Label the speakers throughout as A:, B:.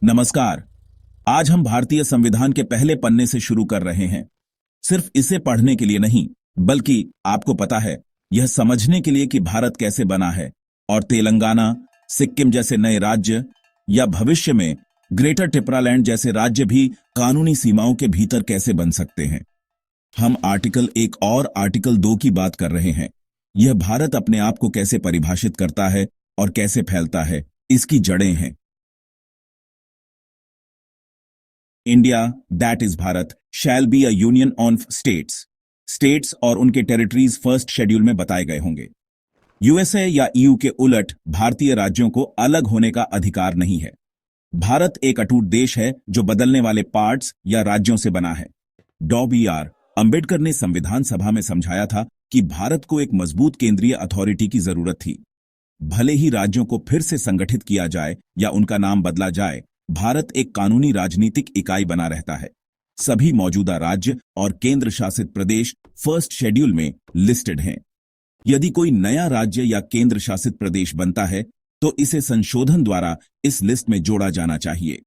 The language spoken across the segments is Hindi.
A: नमस्कार। आज हम भारतीय संविधान के पहले पन्ने से शुरू कर रहे हैं। सिर्फ इसे पढ़ने के लिए नहीं, बल्कि आपको पता है, यह समझने के लिए कि भारत कैसे बना है और तेलंगाना, सिक्किम जैसे नए राज्य या भविष्य में ग्रेटर टिपरालैंड जैसे राज्य भी कानूनी सीमाओं के भीतर कैसे बन सकते हैं। हम आर्टिकल 1 और आर्टिकल 2 की बात कर रहे हैं। यह भारत अपने आप को कैसे परिभाषित करता है और कैसे फैलता है, इसकी जड़ें हैं। India, that is Bharat, shall be a union of states. States और उनके टेरिटरीज फर्स्ट शेड्यूल में बताए गए होंगे। यूएसए या ईयू के उलट भारतीय राज्यों को अलग होने का अधिकार नहीं है। भारत एक अटूट देश है जो बदलने वाले पार्ट्स या राज्यों से बना है। डॉ. अंबेडकर ने संविधान सभा में समझाया था कि भारत को एक मजबूत केंद्रीय अथॉरिटी की जरूरत थी। भले ही राज्यों को फिर से संगठित किया जाए या उनका नाम बदला जाए, भारत एक कानूनी राजनीतिक इकाई बना रहता है। सभी मौजूदा राज्य और केंद्र शासित प्रदेश फर्स्ट शेड्यूल में लिस्टेड हैं। यदि कोई नया राज्य या केंद्र शासित प्रदेश बनता है तो इसे संशोधन द्वारा इस लिस्ट में जोड़ा जाना चाहिए।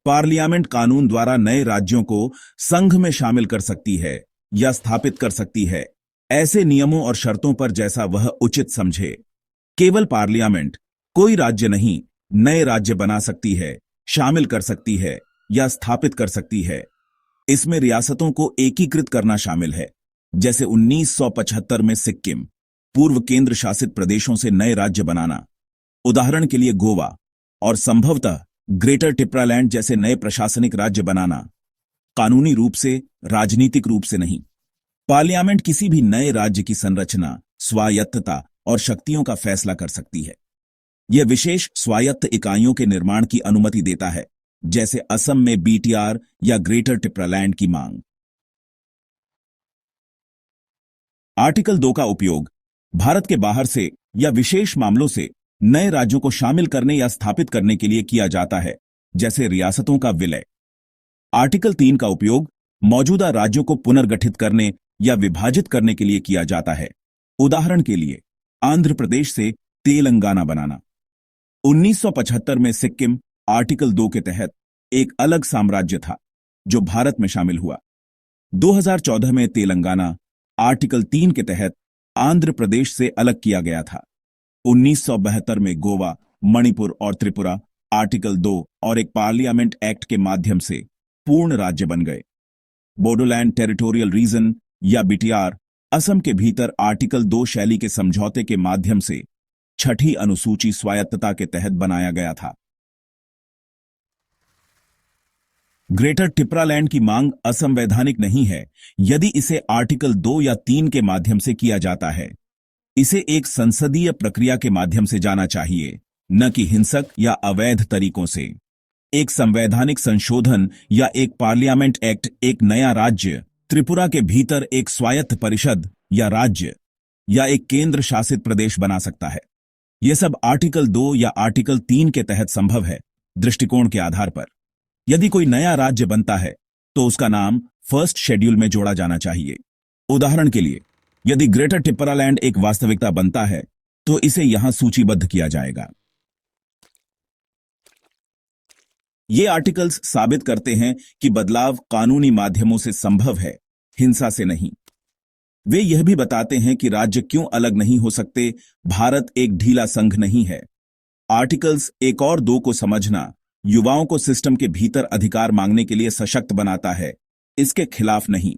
A: पार्लियामेंट कानून द्वारा नए राज्यों को संघ में शामिल कर सकती है या स्थापित कर सकती है, ऐसे नियमों और शर्तों पर जैसा वह उचित समझे। केवल पार्लियामेंट, कोई राज्य नहीं, नए राज्य बना सकती है, शामिल कर सकती है या स्थापित कर सकती है। इसमें रियासतों को एकीकृत करना शामिल है, जैसे 1975 में सिक्किम, पूर्व केंद्र शासित प्रदेशों से नए राज्य बनाना, उदाहरण के लिए गोवा, और संभवतः ग्रेटर टिपरालैंड जैसे नए प्रशासनिक राज्य बनाना, कानूनी रूप से, राजनीतिक रूप से नहीं। पार्लियामेंट किसी भी नए राज्य की संरचना, स्वायत्तता और शक्तियों का फैसला कर सकती है। यह विशेष स्वायत्त इकाइयों के निर्माण की अनुमति देता है, जैसे असम में बीटीआर या ग्रेटर टिपरालैंड की मांग। आर्टिकल 2 का उपयोग भारत के बाहर से या विशेष मामलों से नए राज्यों को शामिल करने या स्थापित करने के लिए किया जाता है, जैसे रियासतों का विलय। आर्टिकल 3 का उपयोग मौजूदा राज्यों को पुनर्गठित करने या विभाजित करने के लिए किया जाता है, उदाहरण के लिए आंध्र प्रदेश से तेलंगाना बनाना। 1975 में सिक्किम आर्टिकल 2 के तहत एक अलग साम्राज्य था जो भारत में शामिल हुआ। 2014 में तेलंगाना आर्टिकल 3 के तहत आंध्र प्रदेश से अलग किया गया था। 1972 में गोवा, मणिपुर और त्रिपुरा आर्टिकल 2 और एक पार्लियामेंट एक्ट के माध्यम से पूर्ण राज्य बन गए। बोडोलैंड टेरिटोरियल रीजन या बीटीआर असम के भीतर आर्टिकल 2 शैली के समझौते के माध्यम से छठी अनुसूची स्वायत्तता के तहत बनाया गया था। ग्रेटर टिपरालैंड की मांग असंवैधानिक नहीं है यदि इसे आर्टिकल 2 या 3 के माध्यम से किया जाता है। इसे एक संसदीय प्रक्रिया के माध्यम से जाना चाहिए, न कि हिंसक या अवैध तरीकों से। एक संवैधानिक संशोधन या एक पार्लियामेंट एक्ट एक नया राज्य, त्रिपुरा के भीतर एक स्वायत्त परिषद या राज्य या एक केंद्र शासित प्रदेश बना सकता है। यह सब आर्टिकल 2 या आर्टिकल 3 के तहत संभव है, दृष्टिकोण के आधार पर। यदि कोई नया राज्य बनता है तो उसका नाम फर्स्ट शेड्यूल में जोड़ा जाना चाहिए। उदाहरण के लिए, यदि ग्रेटर टिपरालैंड एक वास्तविकता बनता है तो इसे यहां सूचीबद्ध किया जाएगा। ये आर्टिकल्स साबित करते हैं कि बदलाव कानूनी माध्यमों से संभव है, हिंसा से नहीं। वे यह भी बताते हैं कि राज्य क्यों अलग नहीं हो सकते, भारत एक ढीला संघ नहीं है। आर्टिकल्स 1 और 2 को समझना युवाओं को सिस्टम के भीतर अधिकार मांगने के लिए सशक्त बनाता है, इसके खिलाफ नहीं।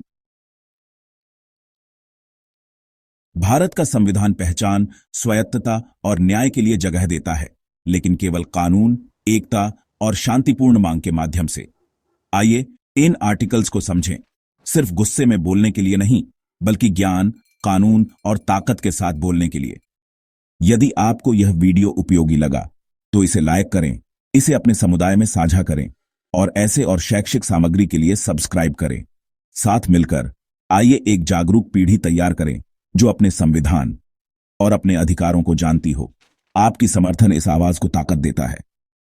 A: भारत का संविधान पहचान, स्वायत्तता और न्याय के लिए जगह देता है, लेकिन केवल कानून, एकता और शांतिपूर्ण मांग के माध्यम से। आइए इन आर्टिकल्स को समझें, सिर्फ गुस्से में बोलने के लिए नहीं, बल्कि ज्ञान, कानून और ताकत के साथ बोलने के लिए। यदि आपको यह वीडियो उपयोगी लगा तो इसे लाइक करें, इसे अपने समुदाय में साझा करें और ऐसे और शैक्षिक सामग्री के लिए सब्सक्राइब करें। साथ मिलकर आइए एक जागरूक पीढ़ी तैयार करें जो अपने संविधान और अपने अधिकारों को जानती हो। आपकी समर्थन इस आवाज को ताकत देता है।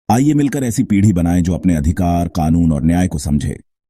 A: आइए मिलकर ऐसी पीढ़ी बनाएं जो अपने अधिकार, कानून और न्याय को समझे।